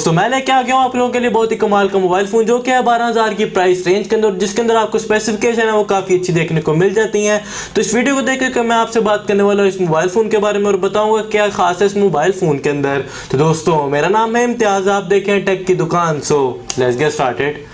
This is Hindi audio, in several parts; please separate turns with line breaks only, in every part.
दोस्तों मैं लेके आ गया हूँ आप लोगों के लिए बहुत ही कमाल का मोबाइल फोन जो कि है 12,000 की प्राइस रेंज के अंदर, जिसके अंदर आपको स्पेसिफिकेशन है वो काफ़ी अच्छी देखने को मिल जाती हैं। तो इस वीडियो को देख कर मैं आपसे बात करने वाला हूँ इस मोबाइल फ़ोन के बारे में और बताऊंगा क्या खास है इस मोबाइल फ़ोन के अंदर। तो दोस्तों मेरा नाम है इम्तियाज़, आप देखें टेक की दुकान। So let's get started.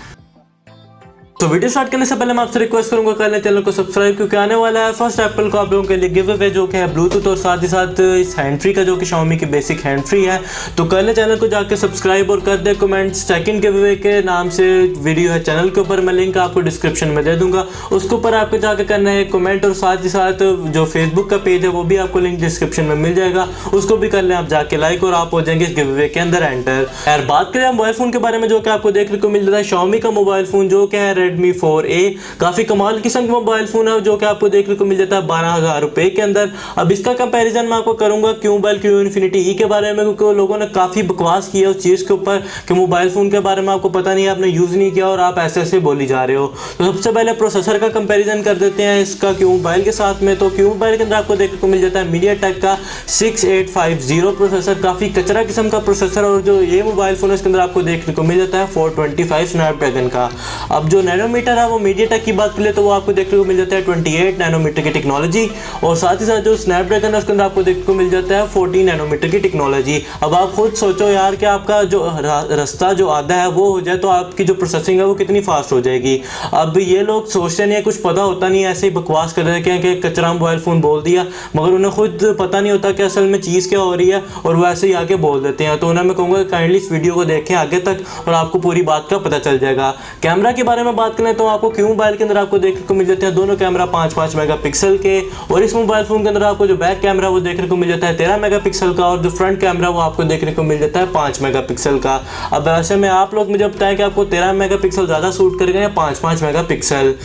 तो वीडियो स्टार्ट करने से पहले मैं आपसे रिक्वेस्ट करूंगा कर लें चैनल को सब्सक्राइब, क्योंकि आने वाला है फर्स्ट एप्पल को आप लोगों के लिए गिव अवे जो कि है ब्लूटूथ और साथ ही साथ इस हैंड फ्री का जो कि Xiaomi की बेसिक हैंड फ्री है। तो कर लें चैनल को जाकर सब्सक्राइब और कर दे कमेंट्स। सेकंड गिव अवे के नाम से वीडियो है चैनल के ऊपर, मैं लिंक आपको डिस्क्रिप्शन में दे दूंगा, उसके ऊपर आपको जाकर करना है कमेंट और साथ ही साथ जो फेसबुक का पेज है वो भी आपको लिंक डिस्क्रिप्शन में मिल जाएगा, उसको भी कर लें आप जाके लाइक और आप हो जाएंगे इस गिव अवे के अंदर एंटर। यार बात करें मोबाइल फोन के बारे में जो कि आपको देखने को मिल रहा है Xiaomi का मोबाइल फोन जो कि है Redmi 4A, काफी कमाल किस्म का मोबाइल फोन है जो कि आपको देखने को मिल जाता है 12,000 रुपए के अंदर। अब इसका कंपैरिजन मैं आपको करूंगा क्यू मोबाइल क्यू इन्फिनिटी ई के बारे में, क्योंकि लोगों ने काफी बकवास किया उस चीज के ऊपर कि मोबाइल फोन के बारे में आपको पता नहीं है, आपने यूज नहीं किया और आप ऐसे ऐसे बोली जा रहे हो। तो सबसे पहले प्रोसेसर का कंपैरिजन कर देते हैं इसका क्यू मोबाइल के साथ में। तो क्यू मोबाइल के अंदर आपको देखने को मिल जाता है MediaTek का 6850 प्रोसेसर, काफी कचरा किस्म का प्रोसेसर, और जो ये मोबाइल फोन है इसके अंदर आपको देखने को मिल जाता है 425 स्नैपड्रैगन का। अब जो नैनोमीटर है वो MediaTek की बात करें तो वो आपको देखने को मिल जाता है 28 नैनोमीटर की टेक्नोलॉजी, और साथ ही साथ जो स्नैपड्रैगन है उसके अंदर आपको देखने को मिल जाता है 14 नैनोमीटर की टेक्नोलॉजी। अब आप खुद सोचो यार कि आपका जो रास्ता जो आधा है वो हो जाए तो आपकी जो प्रोसेसिंग है वो कितनी फास्ट हो जाएगी। अब ये लोग सोचते नहीं है, कुछ पता होता नहीं है, ऐसे ही बकवास कर रहे हैं कि कचरा मोबाइल फ़ोन बोल दिया, मगर उन्हें खुद पता नहीं होता कि असल में चीज़ क्या हो रही है और वो ऐसे ही आगे बोल देते हैं। तो उन्हें मैं कहूँगा काइंडली इस वीडियो को देखें आगे तक और आपको पूरी बात का पता चल जाएगा। कैमरा के बारे में बात करें तो आपको क्यू मोबाइल के अंदर आपको देखने को मिल जाते हैं दोनों कैमरा 5-5 मेगापिक्सल के, और इस मोबाइल फोन के अंदर आपको जो बैक कैमरा वो देखने को मिल जाता है 13 मेगापिक्सल का, और जो फ्रंट कैमरा वो आपको देखने को मिल जाता है 5 मेगापिक्सल का। अब ऐसे में आप लोग मुझे बताएं कि आपको 13 मेगापिक्सल ज़्यादा सूट करेगा या 5-5 मेगापिक्सल।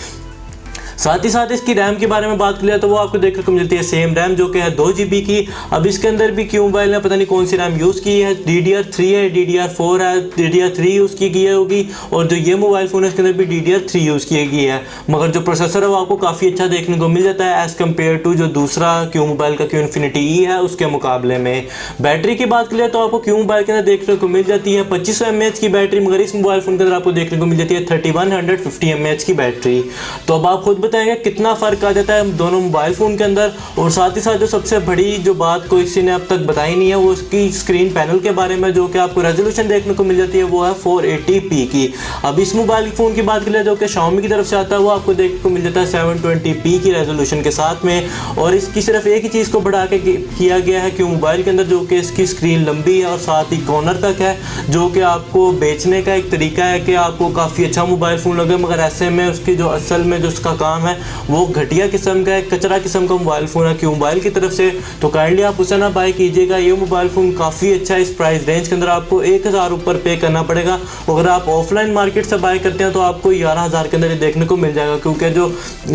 साथ ही साथ इसकी रैम के बारे में बात करें तो वो आपको देखने को मिलती है सेम रैम जो कि है 2 GB की। अब इसके अंदर भी क्यू मोबाइल ने पता नहीं कौन सी रैम यूज़ की है, DDR3 है, DDR4 है, DDR3 यूज़ की गई होगी, और जो ये मोबाइल फ़ोन है इसके अंदर भी DDR3 यूज़ की गई है। मगर जो प्रोसेसर है वो आपको काफ़ी अच्छा देखने को मिल जाता है एज़ कम्पेयर टू जो दूसरा क्यू मोबाइल का क्यू इन्फिनिटी ई है उसके मुकाबले में। बैटरी की बात करें तो आपको क्यू मोबाइल के अंदर देखने को मिल जाती है 2500 mAh की बैटरी, मगर इस मोबाइल फ़ोन के अंदर आपको देखने को मिल जाती है 3150 mAh की बैटरी। तो अब आप खुद बताएंगे कितना फ़र्क आ जाता है दोनों मोबाइल फ़ोन के अंदर। और साथ ही साथ जो सबसे बड़ी जो बात कोई किसी ने अब तक बताई नहीं है वो उसकी स्क्रीन पैनल के बारे में, जो कि आपको रेजोल्यूशन देखने को मिल जाती है वो है 480p की। अब इस मोबाइल फ़ोन की बात करें जो कि Xiaomi की तरफ से आता है वो आपको देखने को मिल जाता है 720p की रेजोल्यूशन के साथ में, और इसकी सिर्फ एक ही चीज़ को बढ़ा के किया गया है क्यों मोबाइल के अंदर, जो कि इसकी स्क्रीन लंबी है और साथ ही कॉर्नर तक है, जो कि आपको बेचने का एक तरीका है कि आपको काफ़ी अच्छा मोबाइल फ़ोन लगे, मगर ऐसे में उसकी जो असल में जो उसका काम है वो घटिया किस्म का है, कचरा किस्म का मोबाइल फ़ोन है क्यों मोबाइल की तरफ से। तो काइंडली आप उसे ना बाय कीजिएगा, ये मोबाइल फ़ोन काफ़ी अच्छा है। इस प्राइस रेंज के अंदर आपको 1000 ऊपर पे करना पड़ेगा, अगर आप ऑफलाइन मार्केट से बाय करते हैं तो आपको 11,000 के अंदर ये देखने को मिल जाएगा, क्योंकि जो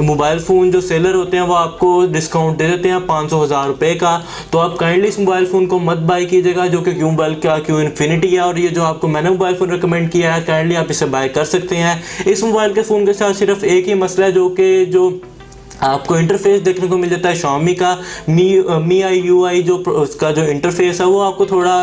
मोबाइल फ़ोन जो सेलर होते हैं वो आपको डिस्काउंट दे देते हैं 500,000 रुपये का। तो आप काइंडली इस मोबाइल फ़ोन को मत बाय कीजिएगा जो कि क्यू मोबाइल का क्यू इन्फिनिटी है, और ये जो आपको मैंने मोबाइल फ़ोन रिकमेंड किया है काइंडली आप इसे बाय कर सकते हैं। इस मोबाइल के फ़ोन के साथ सिर्फ एक ही मसला है जो कि जो आपको इंटरफेस देखने को मिल जाता है Xiaomi का MIUI UI, जो उसका जो इंटरफेस है वो आपको थोड़ा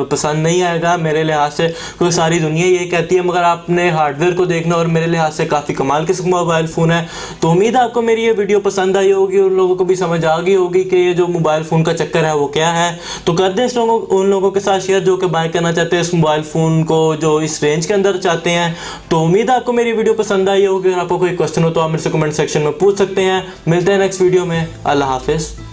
पसंद नहीं आएगा मेरे लिहाज से, क्योंकि सारी दुनिया ये कहती है, मगर आपने हार्डवेयर को देखना और मेरे लिहाज से काफ़ी कमाल किस्म का मोबाइल फ़ोन है। तो उम्मीद है आपको मेरी ये वीडियो पसंद आई होगी, उन लोगों को भी समझ आ गई होगी कि ये जो मोबाइल फ़ोन का चक्कर है वो क्या है। तो कर दें उन लोगों के साथ शेयर जो कि बाय करना चाहते हैं इस मोबाइल फ़ोन को, जो इस रेंज के अंदर चाहते हैं। तो उम्मीद है आपको मेरी वीडियो पसंद आई होगी, और आपको कोई क्वेश्चन हो तो आप मेरे से कमेंट सेक्शन में पूछ सकते हैं। मिलते हैं नेक्स्ट वीडियो में। अल्लाह हाफिज़।